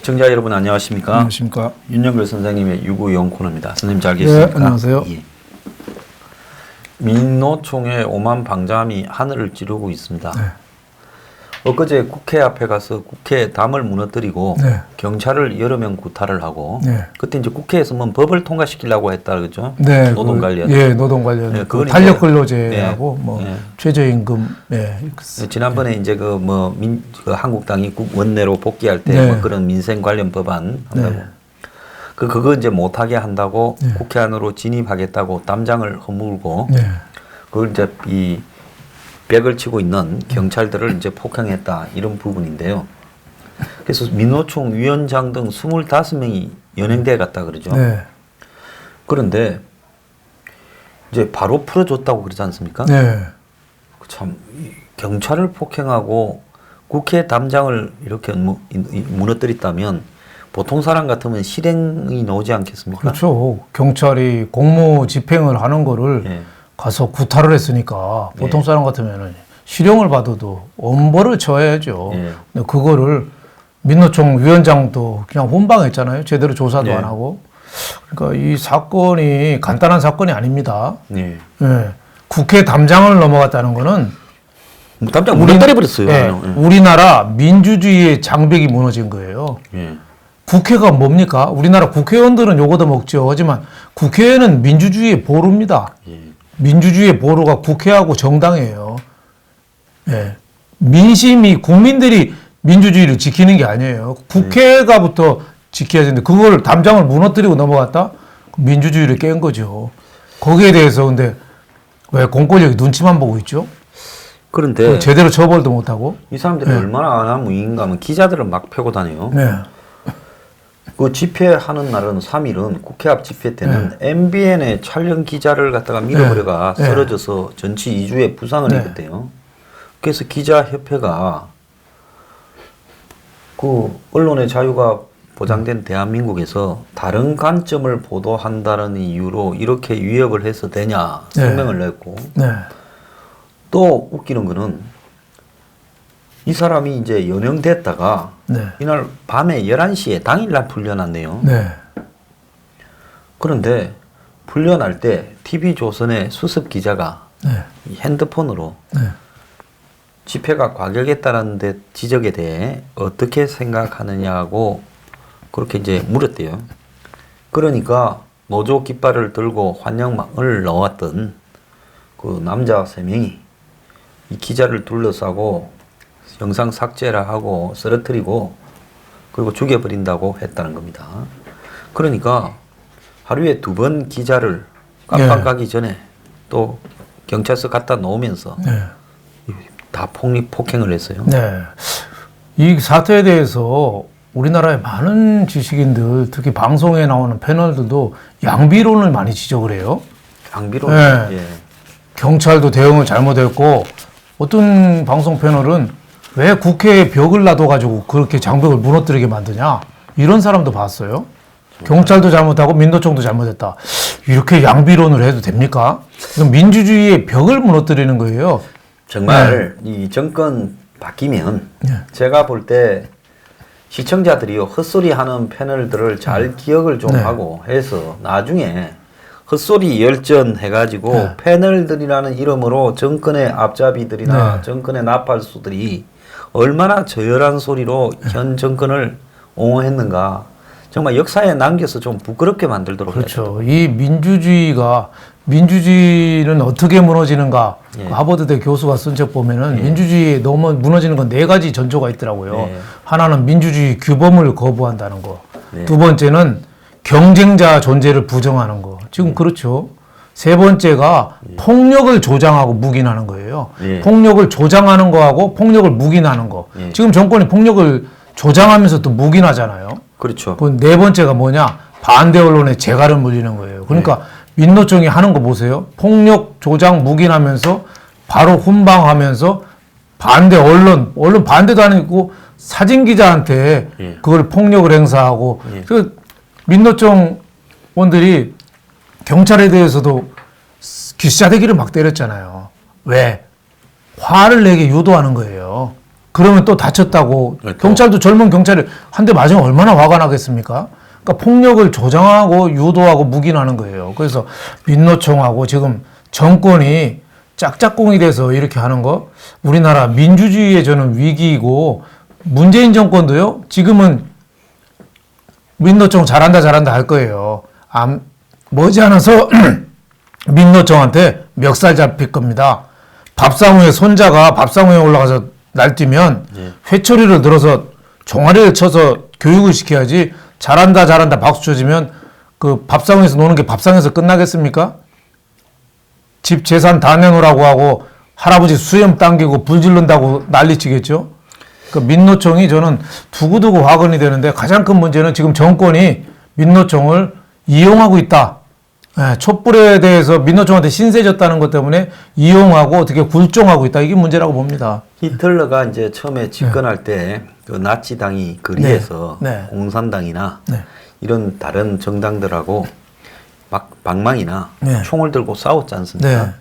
시청자 여러분 안녕하십니까? 안녕하십니까? 윤영글 선생님의 유구영 코너입니다. 선생님 잘 계십니까? 네, 안녕하세요. 예. 민노총의 오만 방자함이 하늘을 찌르고 있습니다. 네. 엊그제 국회 앞에 가서 국회 담을 무너뜨리고 네. 경찰을 여러 명 구타를 하고 네. 그때 이제 국회에서 뭐 법을 통과시키려고 했다 그죠? 네, 노동 관련. 예, 노동 관련. 네, 그 탄력 근로제하고 네, 뭐 네. 최저임금. 네. 지난번에 이제 그 한국당이 원내로 복귀할 때 네. 뭐 그런 민생 관련 법안 한다고. 네. 그거 이제 못하게 한다고 네. 국회 안으로 진입하겠다고 담장을 허물고 네. 그걸 이제 이 벽을 치고 있는 경찰들을 이제 폭행했다 이런 부분인데요. 그래서 민노총 위원장 등 25명이 연행돼 갔다 그러죠. 네. 그런데 이제 바로 풀어줬다고 그러지 않습니까? 네. 참 경찰을 폭행하고 국회 담장을 이렇게 무너뜨렸다면 보통 사람 같으면 실행이 나오지 않겠습니까? 그렇죠. 경찰이 공무 집행을 하는 거를 예. 가서 구타를 했으니까 보통 예. 사람 같으면은 실형을 받아도 엄벌을 쳐야죠. 예. 근데 그거를 민노총 위원장도 그냥 혼방했잖아요. 제대로 조사도 예. 안 하고. 그러니까 이 사건이 간단한 사건이 아닙니다. 예. 예. 국회 담장을 넘어갔다는 거는 담장 무너뜨려 버렸어요. 예, 우리나라 민주주의의 장벽이 무너진 거예요. 예. 국회가 뭡니까? 우리나라 국회의원들은 요거도 먹죠. 하지만 국회는 민주주의의 보루입니다. 예. 민주주의의 보루가 국회하고 정당이에요. 예. 민심이 국민들이 민주주의를 지키는 게 아니에요. 국회가부터 지켜야 되는데 그걸 담장을 무너뜨리고 넘어갔다? 민주주의를 깬 거죠. 거기에 대해서 근데 왜 공권력이 눈치만 보고 있죠? 그런데 제대로 처벌도 못하고. 이 사람들이 네. 얼마나 안하무인가 하면 기자들을 막 패고 다녀요. 네. 그 집회하는 날은 3일은 국회 앞 집회 때는 MBN의 촬영 기자를 갖다가 밀어버려가 네. 쓰러져서 전치 2주에 부상을 네. 입었대요. 그래서 기자협회가 그 언론의 자유가 보장된 대한민국에서 다른 관점을 보도한다는 이유로 이렇게 위협을 해서 되냐 성명을 냈고 네. 또 웃기는 거는 이 사람이 이제 연행됐다가 네. 이날 밤에 11시에 당일날 풀려났네요. 네. 그런데 풀려날 때 TV조선의 수습 기자가 네. 이 핸드폰으로 네. 집회가 과격했다는 데 지적에 대해 어떻게 생각하느냐고 그렇게 이제 물었대요. 그러니까 노조 깃발을 들고 환영망을 넣었던 그 남자 3명이 이 기자를 둘러싸고 영상 삭제를 하고 쓰러뜨리고 그리고 죽여버린다고 했다는 겁니다. 그러니까 하루에 2번 기자를 깜빵 가기 전에 또 경찰서 갖다 놓으면서 네. 다 폭행을 했어요. 네. 이 사태에 대해서 우리나라의 많은 지식인들, 특히 방송에 나오는 패널들도 양비론을 많이 지적을 해요. 양비론. 네. 예. 경찰도 대응을 잘못했고, 어떤 방송 패널은 왜 국회에 벽을 놔둬가지고 그렇게 장벽을 무너뜨리게 만드냐? 이런 사람도 봤어요. 경찰도 잘못하고 민노총도 잘못했다. 이렇게 양비론을 해도 됩니까? 이건 민주주의의 벽을 무너뜨리는 거예요. 정말 이 정권 바뀌면 제가 볼 때 시청자들이요 헛소리 하는 패널들을 잘 기억을 좀 하고 해서 나중에 헛소리 열전 해가지고 패널들이라는 이름으로 정권의 앞잡이들이나 정권의 나팔수들이 얼마나 저열한 소리로 현 정권을 옹호했는가 정말 역사에 남겨서 좀 부끄럽게 만들도록 그렇죠. 이 민주주의는 어떻게 무너지는가? 예. 그 하버드대 교수가 쓴 책 보면은 민주주의에 너무 무너지는 건 4가지 전조가 있더라고요. 예. 하나는 민주주의 규범을 거부한다는 거. 예. 두 번째는 경쟁자 존재를 부정하는 거. 지금 그렇죠. 세 번째가 폭력을 조장하고 묵인하는 거예요. 예. 폭력을 조장하는 거하고 폭력을 묵인하는 거. 예. 지금 정권이 폭력을 조장하면서 또 묵인하잖아요. 그렇죠. 그 네 번째가 뭐냐? 반대 언론에 재갈을 물리는 거예요. 그러니까 민노총이 하는 거 보세요. 폭력 조장 묵인하면서 바로 훈방하면서 반대 언론 반대도 아니고 사진 기자한테 그걸 폭력을 행사하고 그 민노총 원들이 경찰에 대해서도 귀싸대기를 막 때렸잖아요. 왜? 화를 내게 유도하는 거예요. 그러면 또 다쳤다고 네, 또. 경찰도 젊은 경찰이 한 대 맞으면 얼마나 화가 나겠습니까? 그러니까 폭력을 조장하고 유도하고 묵인하는 거예요. 그래서 민노총하고 지금 정권이 짝짝꿍이 돼서 이렇게 하는 거 우리나라 민주주의의 저는 위기이고 문재인 정권도요. 지금은 민노총 잘한다 할 거예요. 머지않아서 민노총한테 멱살 잡힐 겁니다. 밥상우의 손자가 밥상우에 올라가서 날뛰면 회초리를 들어서 종아리를 쳐서 교육을 시켜야지 잘한다 박수 쳐주면 그 밥상에서 노는 게 밥상에서 끝나겠습니까? 집 재산 다 내놓으라고 하고 할아버지 수염 당기고 불 지른다고 난리치겠죠? 그 민노총이 저는 두고두고 화근이 되는데 가장 큰 문제는 지금 정권이 민노총을 이용하고 있다. 예, 촛불에 대해서 민노총한테 신세졌다는 것 때문에 이용하고 어떻게 굴종하고 있다. 이게 문제라고 봅니다. 히틀러가 이제 처음에 집권할 때 그 나치당이 거리에서 네. 공산당이나 네. 이런 다른 정당들하고 막 방망이나 네. 총을 들고 싸웠지 않습니까? 네.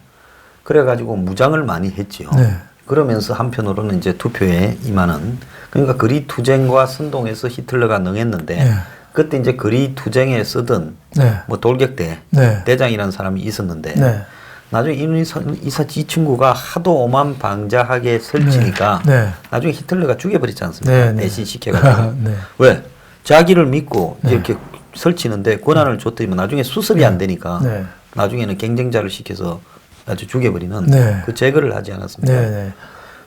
그래가지고 무장을 많이 했지요. 네. 그러면서 한편으로는 이제 투표에 임하는 그러니까 거리 투쟁과 선동해서 히틀러가 능했는데 네. 그때 이제 거리 투쟁에 쓰던 네. 뭐 돌격대 네. 대장이라는 사람이 있었는데 네. 나중에 이 친구가 하도 오만방자하게 설치니까 네. 나중에 히틀러가 죽여버리지 않습니까? 네, 네. 대신 시켜가지고 네. 왜 자기를 믿고 이렇게 설치는데 권한을 줬더니 나중에 수습이 안 되니까 네. 나중에는 경쟁자를 시켜서 아주 죽여버리는 네. 그 제거를 하지 않았습니까? 네. 네.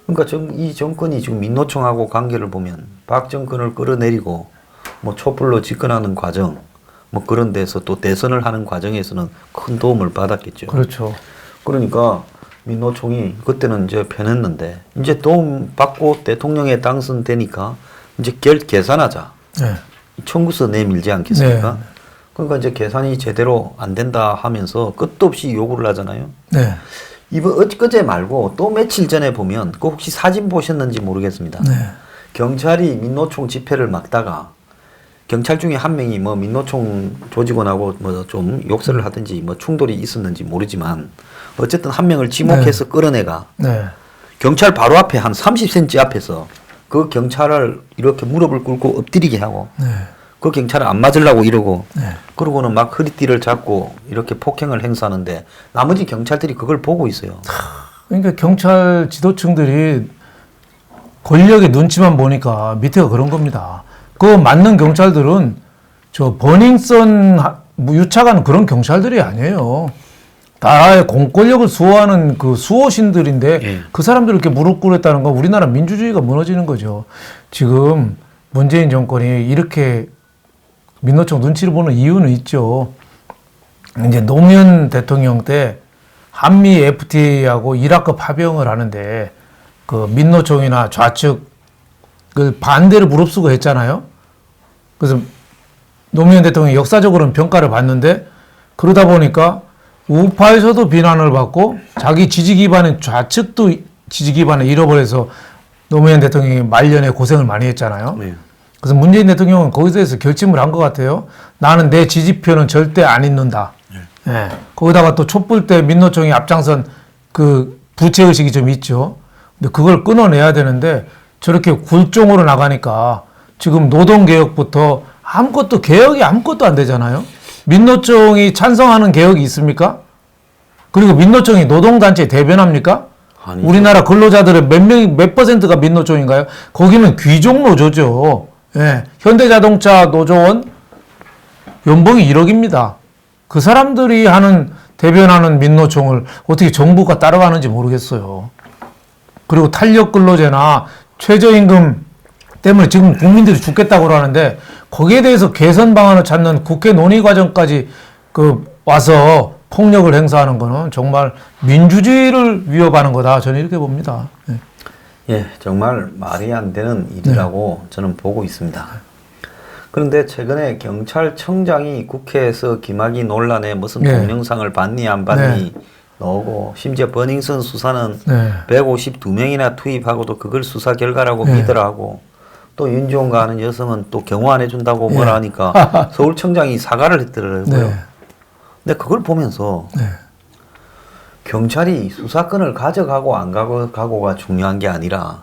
그러니까 이 정권이 지금 민노총하고 관계를 보면 박 정권을 끌어내리고 뭐 촛불로 집권하는 과정 뭐 그런 데서 또 대선을 하는 과정에서는 큰 도움을 받았겠죠. 그렇죠. 그러니까 민노총이 그때는 이제 편했는데 이제 도움 받고 대통령에 당선되니까 이제 계산하자. 네. 청구서 내밀지 않겠습니까? 네. 그러니까 이제 계산이 제대로 안 된다 하면서 끝도 없이 요구를 하잖아요. 네. 이번 엊그제 말고 또 며칠 전에 보면 그 혹시 사진 보셨는지 모르겠습니다. 네. 경찰이 민노총 집회를 막다가 경찰 중에 한 명이 뭐 민노총 조직원하고 뭐 좀 욕설을 하든지 뭐 충돌이 있었는지 모르지만 어쨌든 한 명을 지목해서 끌어내가 네. 경찰 바로 앞에 한 30cm 앞에서 그 경찰을 이렇게 무릎을 꿇고 엎드리게 하고 네. 그 경찰을 안 맞으려고 이러고 네. 그러고는 막 허리띠를 잡고 이렇게 폭행을 행사하는데 나머지 경찰들이 그걸 보고 있어요. 그러니까 경찰 지도층들이 권력의 눈치만 보니까 밑에가 그런 겁니다. 그 맞는 경찰들은 저 버닝썬 유착한 그런 경찰들이 아니에요. 나라의 공권력을 수호하는 그 수호신들인데 예. 그 사람들 이렇게 무릎 꿇었다는 건 우리나라 민주주의가 무너지는 거죠. 지금 문재인 정권이 이렇게 민노총 눈치를 보는 이유는 있죠. 이제 노무현 대통령 때 한미 FTA하고 이라크 파병을 하는데 그 민노총이나 좌측을 반대를 무릅쓰고 했잖아요. 그래서 노무현 대통령이 역사적으로는 평가를 받는데 그러다 보니까 우파에서도 비난을 받고 자기 지지 기반인 좌측도 지지 기반을 잃어버려서 노무현 대통령이 말년에 고생을 많이 했잖아요. 네. 그래서 문재인 대통령은 거기서 대해서 결심을 한 것 같아요. 나는 내 지지표는 절대 안 잊는다. 예. 거기다가 또 촛불 때 민노총이 앞장선 그 부채의식이 좀 있죠. 근데 그걸 끊어내야 되는데 저렇게 굴종으로 나가니까 지금 노동개혁부터 아무것도 개혁이 아무것도 안 되잖아요. 민노총이 찬성하는 개혁이 있습니까? 그리고 민노총이 노동단체 대변합니까? 아니죠. 우리나라 근로자들의 몇 퍼센트가 민노총인가요? 거기는 귀족 노조죠. 예. 현대자동차 노조원 연봉이 1억입니다. 그 사람들이 대변하는 민노총을 어떻게 정부가 따라가는지 모르겠어요. 그리고 탄력 근로제나 최저임금 때문에 지금 국민들이 죽겠다고 그러는데 거기에 대해서 개선 방안을 찾는 국회 논의 과정까지 와서 폭력을 행사하는 거는 정말 민주주의를 위협하는 거다. 저는 이렇게 봅니다. 네. 예, 정말 말이 안 되는 일이라고 저는 보고 있습니다. 그런데 최근에 경찰청장이 국회에서 김학의 논란에 무슨 네. 동영상을 봤니 안 봤니 나오고 심지어 버닝썬 수사는 152명이나 투입하고도 그걸 수사 결과라고 믿으라고 또 윤지원가 하는 여성은 또 경호 안 해준다고 뭐라 하니까 서울청장이 사과를 했더라고요. 근데 그걸 보면서 경찰이 수사권을 가져가고 안 가고가 중요한 게 아니라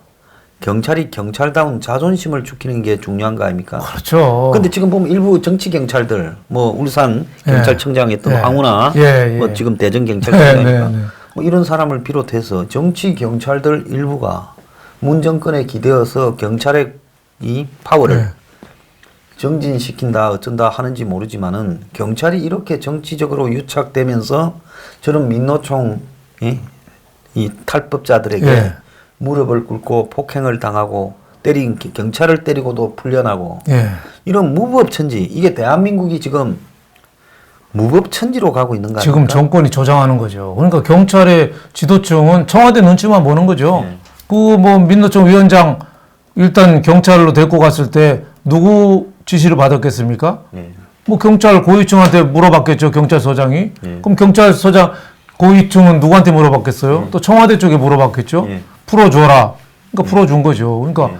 경찰이 경찰다운 자존심을 지키는 게 중요한 거 아닙니까? 그렇죠. 근데 지금 보면 일부 정치 경찰들, 뭐 울산 경찰청장 했던 예. 황운하, 예, 예. 뭐 지금 대전 경찰청장이니까 네. 뭐 이런 사람을 비롯해서 정치 경찰들 일부가 문 정권에 기대어서 경찰의 이 파워를 네. 정진시킨다 어쩐다 하는지 모르지만은 경찰이 이렇게 정치적으로 유착되면서 저런 민노총 이 탈법자들에게 예. 무릎을 꿇고 폭행을 당하고 경찰을 때리고도 풀려나고 예. 이런 무법천지 이게 대한민국이 지금 무법천지로 가고 있는 거 아닙니까? 지금 정권이 조장하는 거죠. 그러니까 경찰의 지도층은 청와대 눈치만 보는 거죠. 네. 그 뭐 민노총 위원장 일단 경찰로 데리고 갔을 때 누구 지시를 받았겠습니까? 네. 뭐 경찰 고위층한테 물어봤겠죠. 경찰서장이. 네. 그럼 경찰서장 고위층은 누구한테 물어봤겠어요? 또 청와대 쪽에 물어봤겠죠. 네. 풀어줘라. 그러니까 풀어준 거죠. 그러니까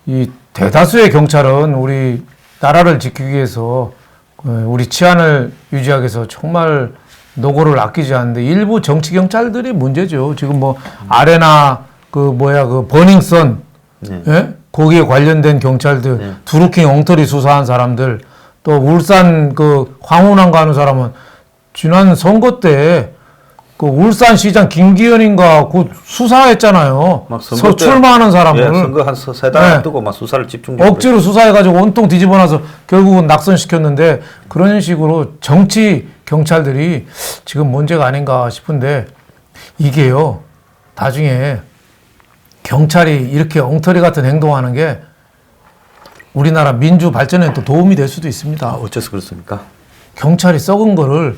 이 대다수의 경찰은 우리 나라를 지키기 위해서 우리 치안을 유지하기 위해서 정말 노고를 아끼지 않는데 일부 정치 경찰들이 문제죠. 지금 뭐 아레나 그 버닝썬 네. 예? 거기에 관련된 경찰들 네. 드루킹 엉터리 수사한 사람들 또 울산 그 황운항 가는 사람은 지난 선거 때 그 울산시장 김기현인가 그 수사했잖아요. 막 선거 때- 출마하는 사람을 선거 한 세 달 네. 앞두고 막 수사를 집중 억지로 수사해가지고 온통 뒤집어놔서 결국은 낙선시켰는데 그런 식으로 정치 경찰들이 지금 문제가 아닌가 싶은데 이게요 나중에 경찰이 이렇게 엉터리 같은 행동하는 게 우리나라 민주 발전에 또 도움이 될 수도 있습니다. 어째서 그렇습니까? 경찰이 썩은 거를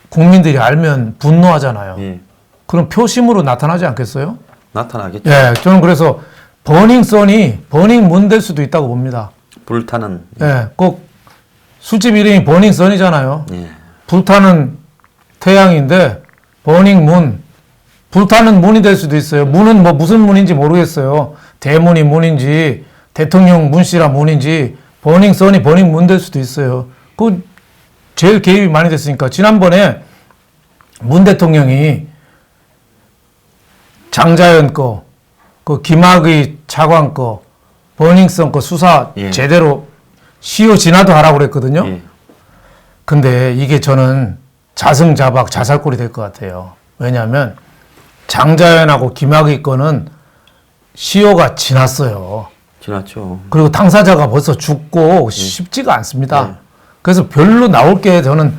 국민들이 알면 분노하잖아요. 예. 그럼 표심으로 나타나지 않겠어요? 나타나겠죠. 예, 저는 그래서 버닝문 될 수도 있다고 봅니다. 불타는 예, 꼭 술집 이름이 버닝썬이잖아요. 예. 불타는 태양인데 버닝문, 불타는 문이 될 수도 있어요. 문은 뭐 무슨 문인지 모르겠어요. 대문이 문인지 대통령 문씨라 문인지 버닝썬이 버닝문 될 수도 있어요. 그 제일 개입이 많이 됐으니까 지난번에 문 대통령이 장자연 거, 그 김학의 차관 거, 버닝썬 거 수사 예. 제대로 시효 진화도 하라고 그랬거든요. 예. 근데 이게 저는 자승자박 자살골이 될 것 같아요. 왜냐하면 장자연하고 김학의 거는 시효가 지났어요. 지났죠. 그리고 당사자가 벌써 죽고 쉽지가 않습니다. 그래서 별로 나올 게 저는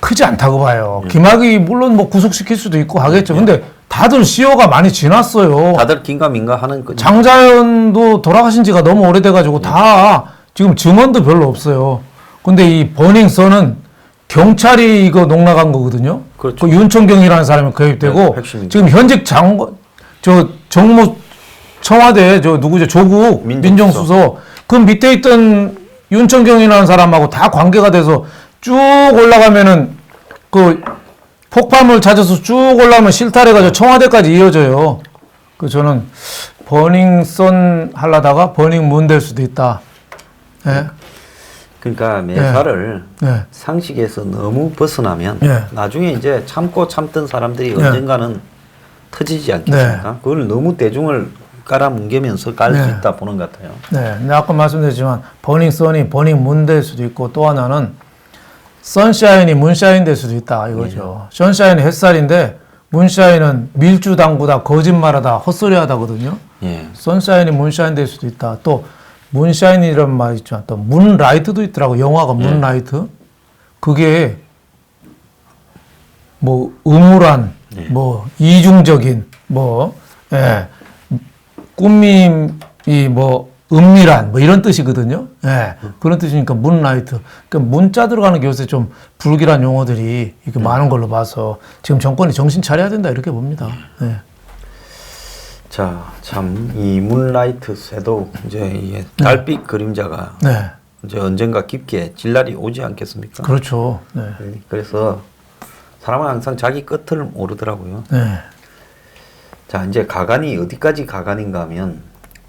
크지 않다고 봐요. 김학의 물론 뭐 구속시킬 수도 있고 하겠죠. 근데 다들 시효가 많이 지났어요. 다들 긴가민가 하는 거죠. 장자연도 돌아가신 지가 너무 오래돼가지고 다 지금 증언도 별로 없어요. 근데 이 버닝썬은 경찰이 이거 농락한 거거든요. 그렇죠. 그 윤천경이라는 사람이 개입되고 네, 핵심이죠. 지금 현직 정무 청와대 누구죠? 조국 민정수석 그 밑에 있던 윤천경이라는 사람하고 다 관계가 돼서 쭉 올라가면은 그 폭발물 찾아서 쭉 올라가면 실타래가지고 청와대까지 이어져요. 그 저는 버닝썬 하려다가 버닝문 될 수도 있다. 예? 그러니까 매사를 예. 상식에서 너무 벗어나면 예. 나중에 이제 참고 참던 사람들이 예. 언젠가는 터지지 않겠습니까? 그걸 너무 대중을 깔아뭉개면서 깔 수 네. 있다 보는 것 같아요. 네, 근데 아까 말씀드렸지만 버닝썬이 버닝문 될 수도 있고 또 하나는 선샤인이 문샤인 될 수도 있다 이거죠. 선샤인이 햇살인데 문샤인은 밀주당부다, 거짓말하다, 헛소리하다거든요. 예. 선샤인이 문샤인 될 수도 있다. 또 문샤인이라는 말 있죠. 또 문라이트도 있더라고. 영화가 문라이트. 그게 뭐 음울한, 뭐 이중적인, 뭐 꾸밈이 뭐 은밀한 뭐 이런 뜻이거든요. 예. 그런 뜻이니까 문라이트. 그러니까 문자 들어가는 게 요새 좀 불길한 용어들이 이렇게 많은 걸로 봐서 지금 정권이 정신 차려야 된다 이렇게 봅니다. 예. 자, 참 이 문라이트 쇠도 이제 이게 달빛 그림자가 네. 이제 언젠가 깊게 질 날이 오지 않겠습니까? 그렇죠. 네. 그래서 사람은 항상 자기 끝을 모르더라고요. 네. 자, 이제 가관이 어디까지 가관인가 하면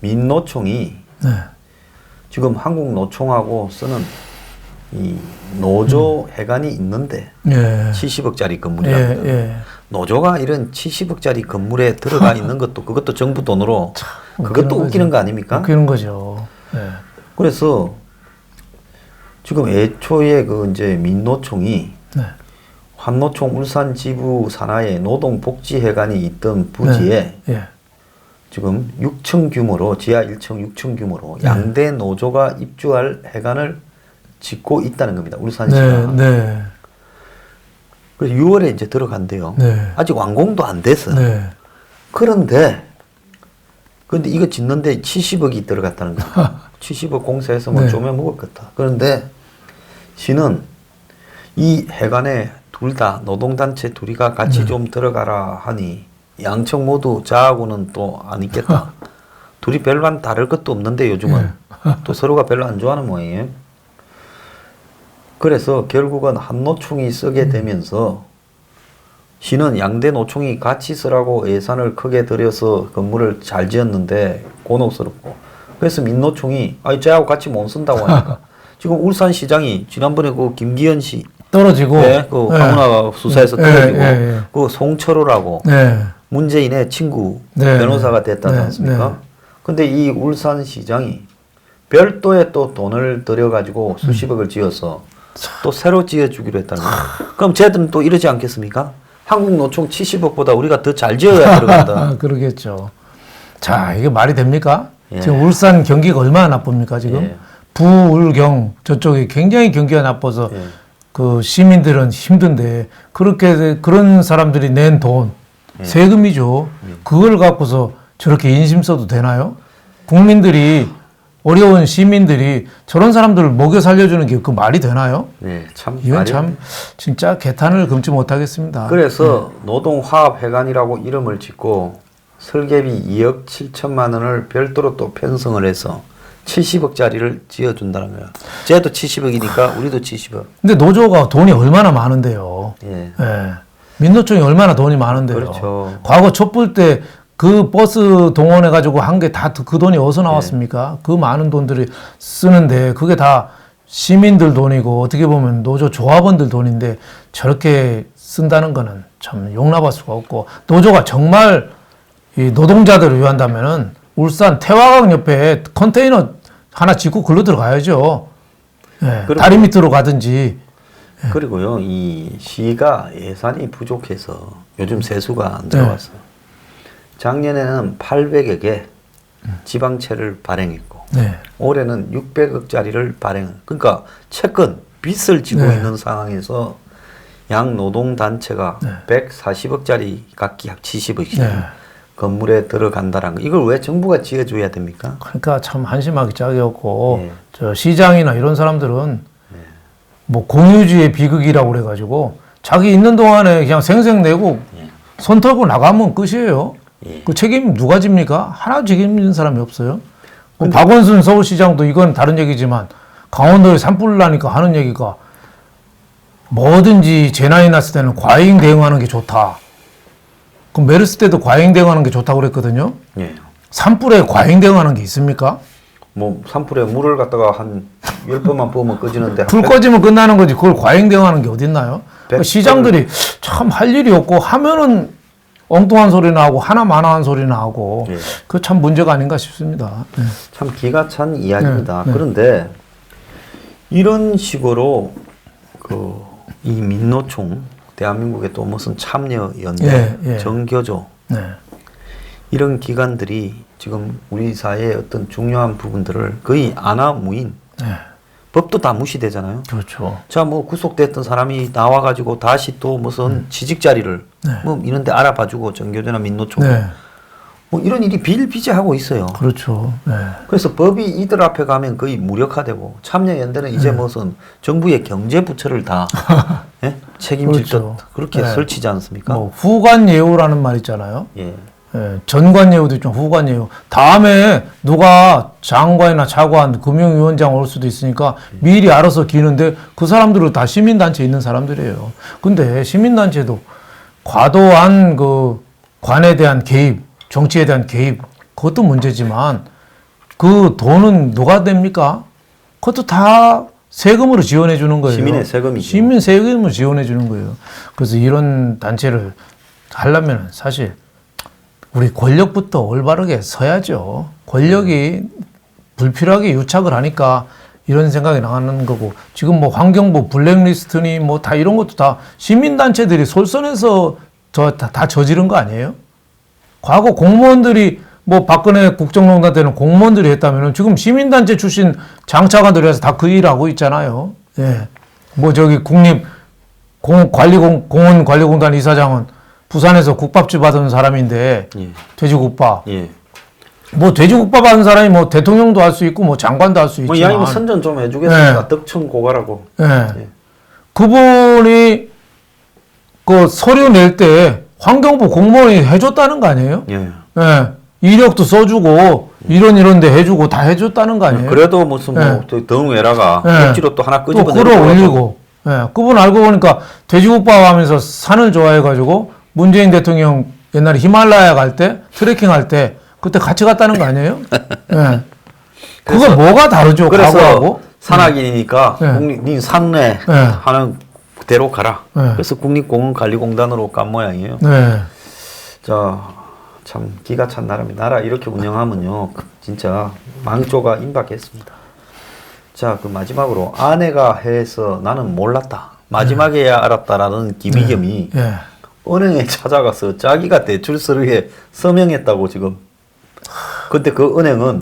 민노총이 네. 지금 한국 노총하고 쓰는 이 노조 해관이 있는데 예. 70억짜리 건물이랍니다. 예. 노조가 이런 70억짜리 건물에 들어가 있는 것도 그것도 정부 돈으로 그것도 웃기는 거 아닙니까? 웃기는 거죠. 네. 그래서 지금 애초에 그 이제 민노총이 네. 환노총 울산 지부 산하에 노동복지회관이 있던 부지에 네. 예. 지금 6층 규모로 지하 1층 6층 규모로 네. 양대 노조가 입주할 회관을 짓고 있다는 겁니다. 울산시가. 네. 네. 그래서 6월에 이제 들어간대요. 네. 아직 완공도 안 됐어요. 네. 그런데 이거 짓는데 70억이 들어갔다는 겁니다. 70억 공사해서 뭐 네. 조면 먹었겠다. 그런데 시는 이 회관에 둘 다 노동단체 둘이가 같이 좀 들어가라 하니 양측 모두 자하고는 또 안 있겠다. 둘이 별반 다를 것도 없는데 요즘은 또 서로가 별로 안 좋아하는 모양이에요. 그래서 결국은 한 노총이 쓰게 되면서 시는 양대 노총이 같이 쓰라고 예산을 크게 들여서 건물을 잘 지었는데 곤혹스럽고 그래서 민노총이 저하고 같이 못 쓴다고 하니까 지금 울산시장이 지난번에 그 김기현 씨 떨어지고 그 황운하 수사에서 떨어지고 그 송철호라고 네. 문재인의 친구 네. 변호사가 됐다지 네. 않습니까? 네. 근데 이 울산시장이 별도의 또 돈을 들여가지고 수십억을 지어서 또 새로 지어주기로 했다는 거예요. 그럼 쟤들은 또 이러지 않겠습니까? 한국노총 70억보다 우리가 더 잘 지어야 들어간다. 그러겠죠. 자, 이게 말이 됩니까? 예. 지금 울산 경기가 얼마나 나쁩니까, 지금? 예. 부울경 저쪽이 굉장히 경기가 나빠서 예. 그 시민들은 힘든데 그런 사람들이 낸 돈, 세금이죠. 그걸 갖고서 저렇게 인심 써도 되나요? 국민들이 어려운 시민들이 저런 사람들을 먹여 살려주는 게 그 말이 되나요? 네, 참 이건 참 진짜 개탄을 금치 못하겠습니다. 그래서 노동화합회관이라고 이름을 짓고 설계비 2억 7천만 원을 별도로 또 편성을 해서 70억짜리를 지어준다는 거예요. 쟤도 70억이니까 우리도 70억. 근데 노조가 돈이 얼마나 많은데요. 예. 예. 민노총이 얼마나 돈이 많은데요. 그렇죠. 과거 촛불 때 그 버스 동원해가지고 한 게 다 그 돈이 어디서 나왔습니까? 그 많은 돈들이 쓰는데 그게 다 시민들 돈이고 어떻게 보면 노조 조합원들 돈인데 저렇게 쓴다는 거는 참 용납할 수가 없고 노조가 정말 이 노동자들을 위한다면은 울산 태화강 옆에 컨테이너 하나 짓고 글로 들어가야죠. 예, 다리 밑으로 가든지. 그리고요, 이 시가 예산이 부족해서 요즘 세수가 안 들어왔어요. 작년에는 800여 개 지방채를 발행했고, 올해는 600억짜리를 발행. 그러니까 채권 빚을 지고 있는 상황에서 양 노동단체가 140억짜리 각기 약 70억씩 건물에 들어간다는 거. 이걸 왜 정부가 지어줘야 됩니까? 그러니까 참 한심하기 짝이었고, 저 시장이나 이런 사람들은 뭐 공유주의 비극이라고 그래가지고 자기 있는 동안에 그냥 생색내고 손 털고 나가면 끝이에요. 그 책임 누가 집니까? 하나 책임지는 사람이 없어요. 뭐 박원순 서울시장도 이건 다른 얘기지만 강원도에 산불 나니까 하는 얘기가 뭐든지 재난이 났을 때는 과잉 대응하는 게 좋다. 그럼 메르스 때도 과잉 대응하는 게 좋다고 그랬거든요. 산불에 과잉 대응하는 게 있습니까? 뭐 산불에 물을 갖다가 한 10번만 부으면 꺼지는데 불 꺼지면 끝나는 거지 그걸 과잉 대응하는 게 어딨나요? 시장들이 참 할 일이 없고 하면은 엉뚱한 소리나 하고 하나만한 소리나 하고 그 참 문제가 아닌가 싶습니다. 참 기가 찬 이야기입니다. 그런데 이런 식으로 이 민노총 대한민국의 또 무슨 참여연대, 정교조 이런 기관들이 지금 우리 사회의 어떤 중요한 부분들을 거의 안하무인 법도 다 무시되잖아요. 그렇죠. 자, 뭐 구속됐던 사람이 나와가지고 다시 또 무슨 취직 자리를 뭐 이런데 알아봐주고 정교조나 민노총 뭐 이런 일이 비일비재하고 있어요. 그렇죠. 그래서 법이 이들 앞에 가면 거의 무력화되고 참여연대는 이제 무슨 정부의 경제부처를 다 책임질 그렇죠. 듯 그렇게 설치지 않습니까? 뭐 후관예우라는 말 있잖아요. 전관예우도 있죠. 후관예우. 다음에 누가 장관이나 차관, 금융위원장 올 수도 있으니까 미리 알아서 기는데 그 사람들은 다 시민단체에 있는 사람들이에요. 근데 시민단체도 과도한 그 관에 대한 개입, 정치에 대한 개입, 그것도 문제지만 그 돈은 누가 됩니까? 그것도 다 세금으로 지원해 주는 거예요. 시민의 세금이죠. 시민 세금으로 지원해 주는 거예요. 그래서 이런 단체를 하려면 사실 우리 권력부터 올바르게 서야죠. 권력이 불필요하게 유착을 하니까 이런 생각이 나는 거고, 지금 뭐 환경부 블랙리스트니 뭐 다 이런 것도 다 시민단체들이 솔선해서 다 저지른 거 아니에요? 과거 공무원들이 뭐 박근혜 국정농단 때는 공무원들이 했다면 지금 시민단체 출신 장차관들이 해서 다 그 일하고 있잖아요. 예. 뭐 저기 공원관리공단 이사장은 부산에서 국밥집 하던 사람인데, 예. 돼지국밥. 예. 뭐 돼지국밥 하는 사람이 뭐 대통령도 할 수 있고 뭐 장관도 할 수 뭐 있지만. 이왕이면 선전 좀 해주겠습니다. 예. 덕천고가라고. 예. 예. 그분이 그 서류 낼 때 환경부 공무원이 해줬다는 거 아니에요? 예. 예. 이력도 써주고 이런데 해주고 다 해줬다는 거 아니에요? 그래도 무슨 뭐 예. 등외라가 예. 억지로 또 하나 또 끄집어내고 끌어올리고. 예. 그분 알고 보니까 돼지국밥 하면서 산을 좋아해가지고 문재인 대통령 옛날에 히말라야 갈 때 트레킹 할 때 그때 같이 갔다는 거 아니에요? 예. 그거 뭐가 다르죠? 그래서 과거하고? 산악인이니까 예. 국립 산내 예. 하는 대로 가라. 예. 그래서 국립공원관리공단으로 간 모양이에요. 네. 자, 참 기가 찬 나라입니다. 나라 이렇게 운영하면요, 진짜 망조가 임박했습니다. 자, 그 마지막으로 아내가 해서 나는 몰랐다. 마지막에야 알았다라는 김의겸이 예. 은행에 찾아가서 자기가 대출 서류에 서명했다고 지금. 그때 그 은행은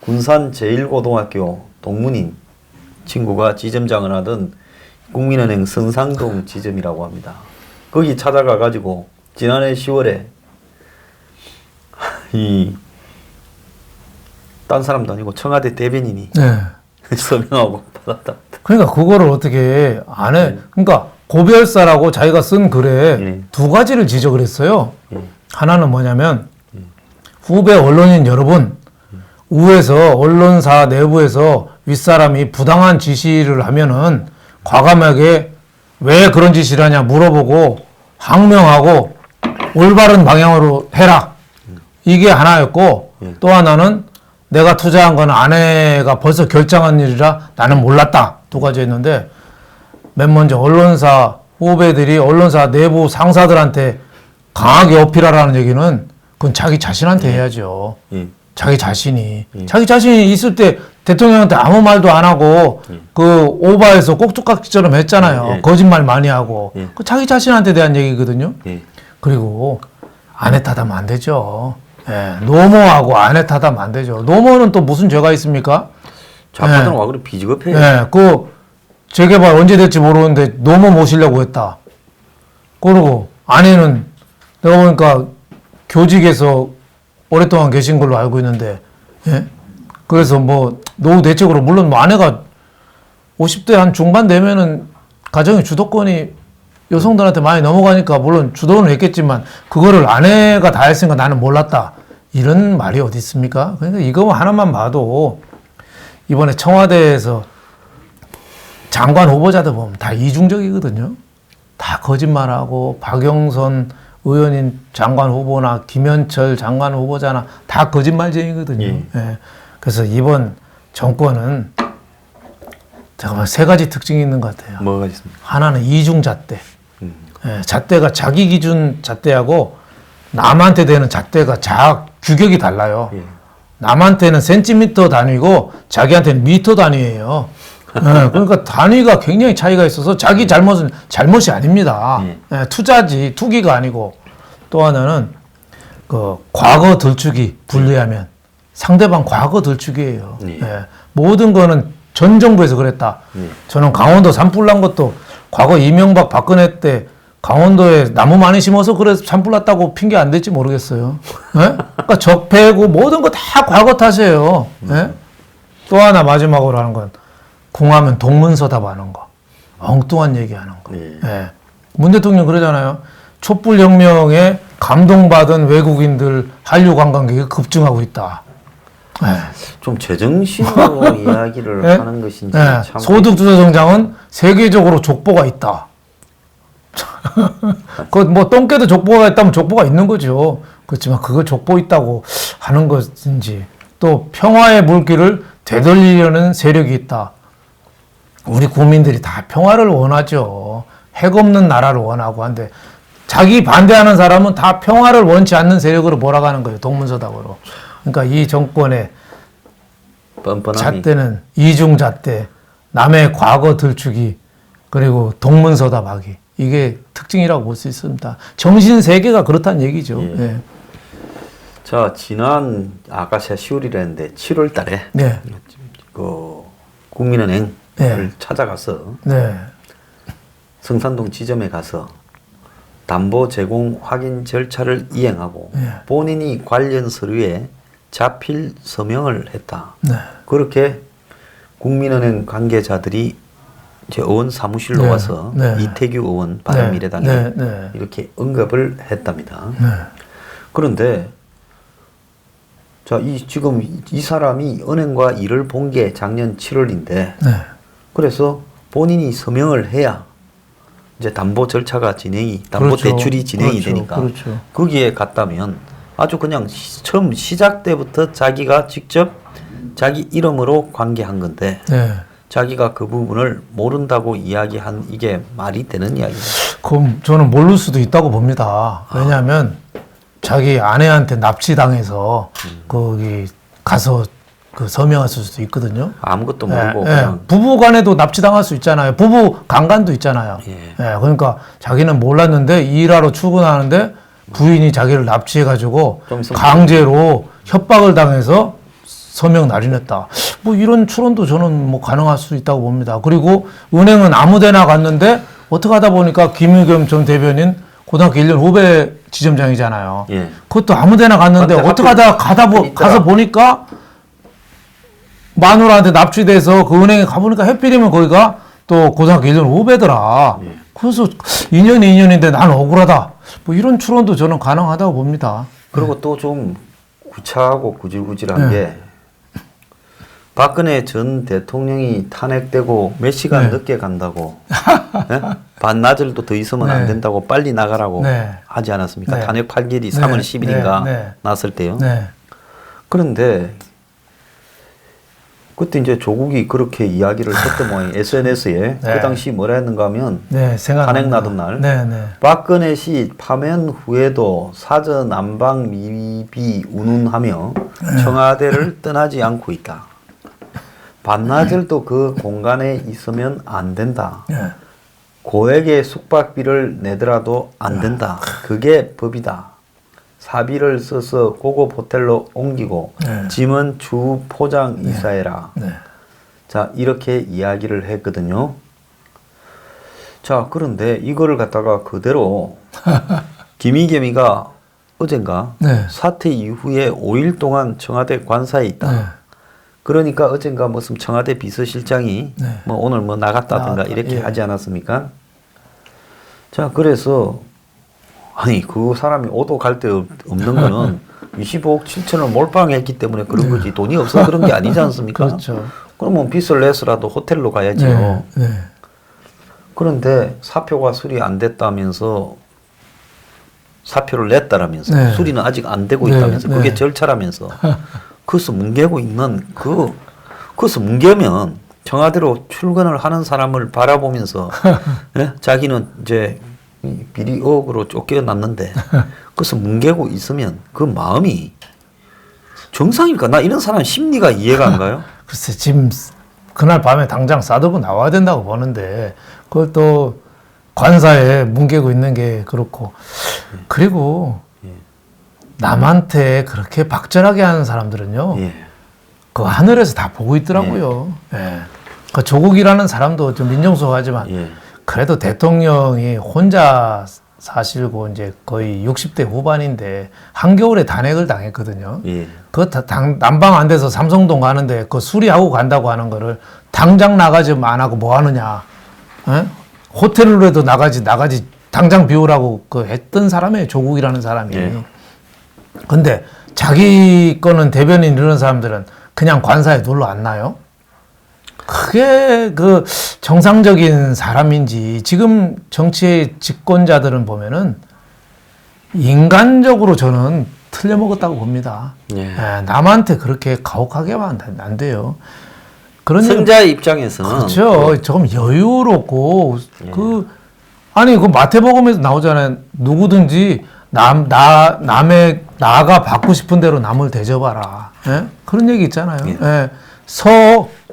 군산 제1고등학교 동문인 친구가 지점장을 하던 국민은행 선상동 지점이라고 합니다. 거기 찾아가 가지고 지난해 10월에 딴 사람도 아니고 청와대 대변인이 네. 서명하고 받았다. 그러니까 그거를 어떻게 안 해? 그러니까 고별사라고 자기가 쓴 글에 예. 두 가지를 지적을 했어요. 예. 하나는 뭐냐면 후배 언론인 여러분, 우에서 언론사 내부에서 윗사람이 부당한 지시를 하면은 과감하게 왜 그런 지시를 하냐 물어보고 항명하고 올바른 방향으로 해라. 이게 하나였고, 또 하나는 내가 투자한 건 아내가 벌써 결정한 일이라 나는 몰랐다. 두 가지였는데, 맨 먼저 언론사 후배들이 언론사 내부 상사들한테 강하게 어필하라는 얘기는 그건 자기 자신한테 해야죠. 예. 자기 자신이. 자기 자신이 있을 때 대통령한테 아무 말도 안 하고 그 오바해서 꼭두각시처럼 했잖아요. 예. 거짓말 많이 하고. 예. 그 자기 자신한테 대한 얘기거든요. 예. 그리고 아내 탓하면 안 되죠. 예. 노모하고 아내 탓하면 안 되죠. 노모는 또 무슨 죄가 있습니까? 자파들은 와 그래 비지급해요. 예. 그 재개발 언제 될지 모르는데 노모 모시려고 했다. 그러고 아내는 내가 보니까 교직에서 오랫동안 계신 걸로 알고 있는데, 예? 그래서 뭐 노후 대책으로 물론 뭐 아내가 50대 한 중반 되면은 가정의 주도권이 여성들한테 많이 넘어가니까 물론 주도는 했겠지만 그거를 아내가 다 했으니까 나는 몰랐다. 이런 말이 어디 있습니까? 그러니까 이거 하나만 봐도 이번에 청와대에서 장관 후보자들 보면 다 이중적이거든요. 다 거짓말하고 박영선 의원인 장관 후보나 김현철 장관 후보자나 다 거짓말쟁이거든요. 예. 그래서 이번 정권은 잠깐만 세 가지 특징이 있는 것 같아요. 뭐가 있습니까? 하나는 이중잣대. 예, 잣대가 자기 기준 잣대하고 남한테 되는 잣대가 규격이 달라요. 예. 남한테는 센티미터 단위고 자기한테는 미터 단위예요. 예, 그러니까 단위가 굉장히 차이가 있어서 자기 잘못은 잘못이 아닙니다. 예, 투자지 투기가 아니고. 또 하나는 그 과거 들추기 분리하면 상대방 과거 들추기예요. 예, 모든 거는 전 정부에서 그랬다. 저는 강원도 산불 난 것도 과거 이명박 박근혜 때 강원도에 나무 많이 심어서 그래서 산불 났다고 핑계 안 될지 모르겠어요. 예? 그러니까 적폐고 모든 거 다 과거 탓이에요. 예? 또 하나 마지막으로 하는 건 궁하면 동문서답하는 거. 엉뚱한 얘기하는 거. 예. 문 대통령 그러잖아요. 촛불혁명에 감동받은 외국인들 한류 관광객이 급증하고 있다. 예. 좀 제정신으로 이야기를 예? 하는 것인지 예. 참 소득주도 성장은 세계적으로 족보가 있다. 그 뭐 똥개도 족보가 있다면 족보가 있는 거죠. 그렇지만 그거 족보 있다고 하는 것인지 또 평화의 물길을 되돌리려는 세력이 있다. 우리 국민들이 다 평화를 원하죠. 핵 없는 나라를 원하고 한데 자기 반대하는 사람은 다 평화를 원치 않는 세력으로 몰아가는 거예요. 동문서답으로. 그러니까 이 정권의 뻔뻔함이. 잣대는 이중잣대, 남의 과거 들추기, 그리고 동문서답하기. 이게 특징이라고 볼 수 있습니다. 정신 세계가 그렇다는 얘기죠. 예. 예. 자, 지난 아까 제가 10월이랬는데 7월 달에 네. 그 국민은행을 네. 찾아가서 네. 성산동 지점에 가서 담보 제공 확인 절차를 이행하고 네. 본인이 관련 서류에 자필 서명을 했다. 네. 그렇게 국민은행 관계자들이 이제 의원 사무실로 네. 와서 네. 이태규 의원 바른미래당에 네. 네. 이렇게 언급을 했답니다. 네. 그런데 자, 지금 이 사람이 은행과 일을 본 게 작년 7월인데 네. 그래서 본인이 서명을 해야 이제 담보 절차가 담보 그렇죠. 대출이 진행이 그렇죠. 되니까 그렇죠. 거기에 갔다면 아주 그냥 처음 시작 때부터 자기가 직접 자기 이름으로 관계한 건데 네. 자기가 그 부분을 모른다고 이야기한 이게 말이 되는 이야기입니다. 그럼 저는 모를 수도 있다고 봅니다. 왜냐하면 자기 아내한테 납치당해서 거기 가서 그 서명했을 수도 있거든요. 아무것도 모르고 예, 그냥 부부 간에도 납치당할 수 있잖아요. 부부 강간도 있잖아요. 예. 그러니까 자기는 몰랐는데 일하러 출근하는데 부인이 자기를 납치해가지고 좀 있으면 강제로 협박을 당해서 서명 날인했다. 뭐 이런 추론도 저는 뭐 가능할 수 있다고 봅니다. 그리고 은행은 아무데나 갔는데 어떻게 하다 보니까 김의겸 전 대변인 고등학교 1년 후배 지점장이잖아요. 예. 그것도 아무데나 갔는데 근데 어떻게 하다 가서 보니까 마누라한테 납치돼서 그 은행에 가보니까 해필이면 거기가 또 고등학교 1년 후배더라. 예. 그래서 2년이 2년인데 난 억울하다. 뭐 이런 추론도 저는 가능하다고 봅니다. 그리고 또 좀 구차하고 구질구질한 네. 게 박근혜 전 대통령이 탄핵되고 몇 시간 네. 늦게 간다고 예? 반나절도 더 있으면 안 네. 된다고 빨리 나가라고 네. 하지 않았습니까? 네. 탄핵 판결이 네. 3월 10일인가 네. 났을 때요. 네. 그런데 그때 이제 조국이 그렇게 이야기를 했던 모양 SNS에 네. 그 당시 뭐라 했는가 하면 네, 탄핵 나던 날 네, 네. 박근혜 씨 파면 후에도 사저 난방 미비 운운하며 청와대를 떠나지 않고 있다. 반나절도 그 공간에 있으면 안 된다. 네. 고액의 숙박비를 내더라도 안 된다. 그게 법이다. 사비를 써서 고급 호텔로 옮기고 네. 짐은 주 포장 이사해라. 네. 자, 이렇게 이야기를 했거든요. 자, 그런데 이거를 갖다가 그대로 김의겸이가 어젠가 네. 사퇴 이후에 5일 동안 청와대 관사에 있다. 네. 그러니까 어젠가 무슨 청와대 비서실장이 네. 뭐 오늘 뭐 나갔다든가 나갔다. 이렇게 예. 하지 않았습니까? 자, 그래서 아니 그 사람이 오도 갈 데 없는 거는 25억 7천을 몰빵했기 때문에 그런 거지 돈이 없어 그런 게 아니지 않습니까? 그렇죠. 그러면 빚을 내서라도 호텔로 가야지요. 네. 네. 그런데 사표가 수리 안 됐다면서 사표를 냈다라면서 네. 수리는 아직 안 되고 네. 있다면서 그게 네. 절차라면서 그것을 뭉개고 있는 그것을 뭉개면 청와대로 출근을 하는 사람을 바라보면서 예? 자기는 이제 비리 의혹으로 쫓겨났는데 그것을 뭉개고 있으면 그 마음이 정상일까? 나 이런 사람 심리가 이해가 안 가요? 글쎄 지금 그날 밤에 당장 싸들고 나와야 된다고 보는데 그걸 또 관사에 뭉개고 있는 게 그렇고 그리고 남한테 그렇게 박절하게 하는 사람들은요 예. 그 하늘에서 다 보고 있더라고요. 예. 그 조국이라는 사람도 좀 민정수석하지만 예. 그래도 대통령이 혼자 사실고 이제 거의 60대 후반인데 한겨울에 탄핵을 당했거든요. 예. 그 난방 안 돼서 삼성동 가는데 그 수리하고 간다고 하는 거를 당장 나가지 안 하고 뭐 하느냐. 에? 호텔로라도 나가지 당장 비우라고 그 했던 사람이에요. 조국이라는 사람이. 예. 근데 자기 거는 대변인 이런 사람들은 그냥 관사에 놀러 안 나요? 그게 그 정상적인 사람인지 지금 정치의 집권자들은 보면은 인간적으로 저는 틀려먹었다고 봅니다. 예. 예, 남한테 그렇게 가혹하게 하면 안 돼요. 그런 승자의 입장에서는 그렇죠. 조금 여유롭고 그 아니 그 마태복음에서 나오잖아요. 누구든지 나가 받고 싶은 대로 남을 대접하라. 예? 그런 얘기 있잖아요. 예. 예.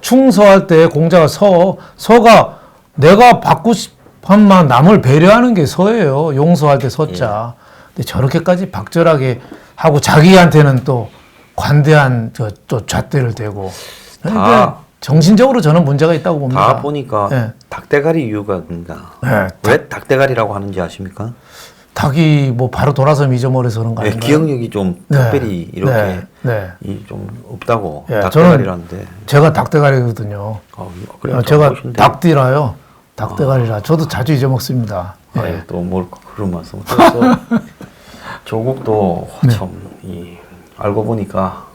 충서할 때 공자가 서가 내가 받고 싶은 만 남을 배려하는 게 서예요. 용서할 때 서자. 근데 저렇게까지 박절하게 하고 자기한테는 또 관대한 또 잣대를 대고. 그러니까 정신적으로 저는 문제가 있다고 봅니다. 다 보니까 예. 닭대가리 이유가 뭔가. 예. 왜 닭대가리라고 하는지 아십니까? 닭이 뭐 바로 돌아서 잊어버려서 그런 거 예, 아닌가요? 기억력이 좀 네. 특별히 이렇게 네. 좀 없다고 예, 닭대가리라는데. 제가 닭대가리거든요. 그래, 제가 보신데. 닭띠라요. 닭대가리라. 저도 자주 잊어먹습니다. 예. 또뭘 그런 말씀. 그래서 조국도 참 알고 보니까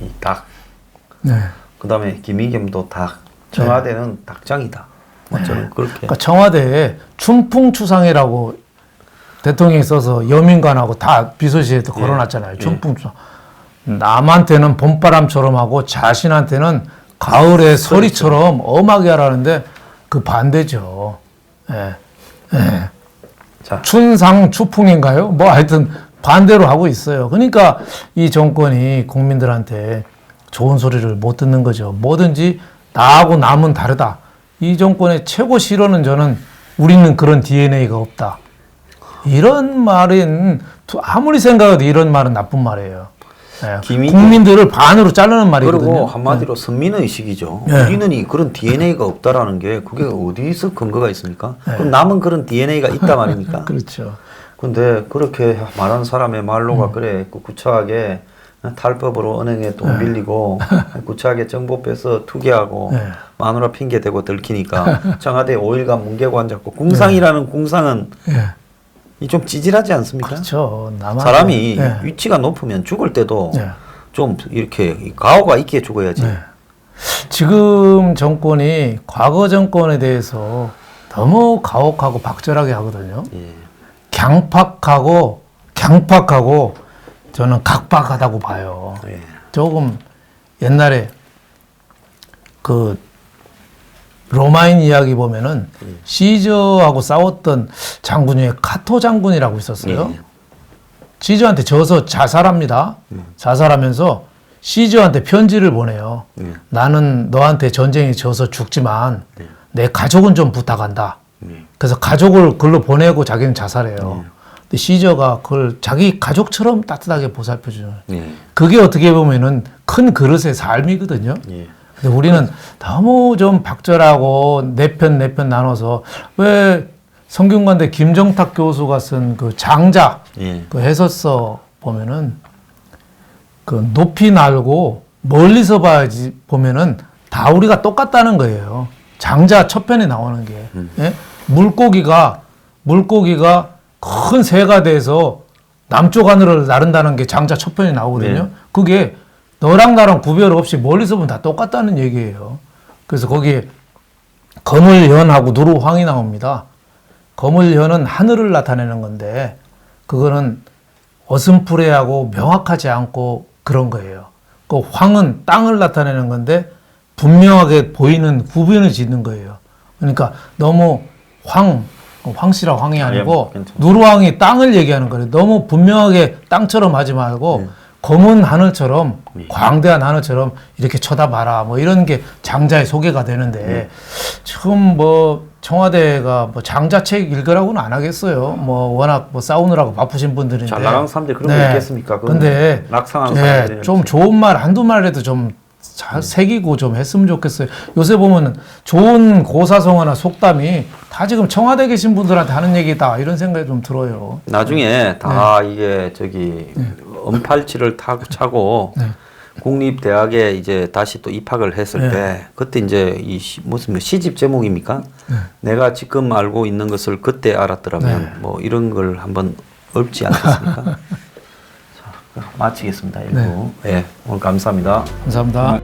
이 닭. 네. 그다음에 김의겸도 닭. 청와대는 닭장이다. 저는 그렇게. 그러니까 청와대에 춘풍추상이라고 대통령이 써서 여민관하고 다 비서실에 걸어놨잖아요. 춘풍추상. 남한테는 봄바람처럼 하고 자신한테는 가을의 서리처럼 엄하게 하라는데 그 반대죠. 예. 예. 자. 춘상추풍인가요? 뭐 하여튼 반대로 하고 있어요. 그러니까 이 정권이 국민들한테 좋은 소리를 못 듣는 거죠. 뭐든지 나하고 남은 다르다. 이 정권의 최고 실언은 저는 우리는 그런 DNA가 없다. 이런 말은 아무리 생각해도 이런 말은 나쁜 말이에요. 예. 국민들을 반으로 자르는 말이거든요. 그리고 한마디로 선민의식이죠. 네. 우리는 그런 DNA가 없다라는 게 그게 어디서 근거가 있습니까? 그럼 남은 그런 DNA가 있다 말입니까? 그렇죠. 근데 그렇게 말하는 사람의 말로가 그래 구차하게 탈법으로 은행에 돈 빌리고 구차하게 정보 빼서 투기하고 마누라 핑계 대고 들키니까 청와대 5일간 뭉개고 앉았고 궁상이라는 궁상은 이 좀 찌질하지 않습니까? 그렇죠. 사람이 위치가 높으면 죽을 때도 좀 이렇게 가오가 있게 죽어야지. 지금 정권이 과거 정권에 대해서 너무 가혹하고 박절하게 하거든요. 강팍하고 저는 각박하다고 봐요. 조금 옛날에 그 로마인 이야기 보면은 시저하고 싸웠던 장군 중에 카토 장군이라고 있었어요. 시저한테 져서 자살합니다. 자살하면서 시저한테 편지를 보내요. 나는 너한테 전쟁에 져서 죽지만 내 가족은 좀 부탁한다. 그래서 가족을 글로 보내고 자기는 자살해요. 근데 시저가 그걸 자기 가족처럼 따뜻하게 보살펴주는. 그게 어떻게 보면은 큰 그릇의 삶이거든요. 근데 우리는 너무 좀 박절하고 네 편 나눠서 왜 성균관대 김정탁 교수가 쓴 그 장자 그 해설서 보면은 그 높이 날고 멀리서 봐야지 보면은 다 우리가 똑같다는 거예요. 장자 첫 편에 나오는 게 예? 물고기가 큰 새가 돼서 남쪽 하늘을 나른다는 게 장자 첫 편에 나오거든요. 그게 너랑 나랑 구별 없이 멀리서 보면 다 똑같다는 얘기예요. 그래서 거기에 거물현하고 누루황이 나옵니다. 거물현은 하늘을 나타내는 건데 그거는 어슴푸레하고 명확하지 않고 그런 거예요. 그 황은 땅을 나타내는 건데 분명하게 보이는 구분을 짓는 거예요. 그러니까 너무 황씨라 황이 아니고 누루황이 땅을 얘기하는 거예요. 너무 분명하게 땅처럼 하지 말고 검은 하늘처럼 광대한 하늘처럼 이렇게 쳐다봐라 뭐 이런 게 장자의 소개가 되는데 지금 뭐 청와대가 뭐 장자책 읽으라고는 안 하겠어요. 뭐 워낙 뭐 싸우느라고 바쁘신 분들인데 잘 나가는 사람들이 그런 거 있겠습니까? 근데 낙상하는 사람들이 좀 좋은 말 한두 말이라도 좀 잘 새기고 좀 했으면 좋겠어요. 요새 보면은 좋은 고사성어나 속담이 다 지금 청와대 계신 분들한테 하는 얘기다 이런 생각이 좀 들어요. 나중에 다 이게 언팔치를 차고 국립대학에 이제 다시 또 입학을 했을 때 그때 이제 무슨 시집 제목입니까? 내가 지금 알고 있는 것을 그때 알았더라면 뭐 이런 걸 한번 읊지 않겠습니까? 자, 마치겠습니다. 일부. 오늘 감사합니다. 감사합니다.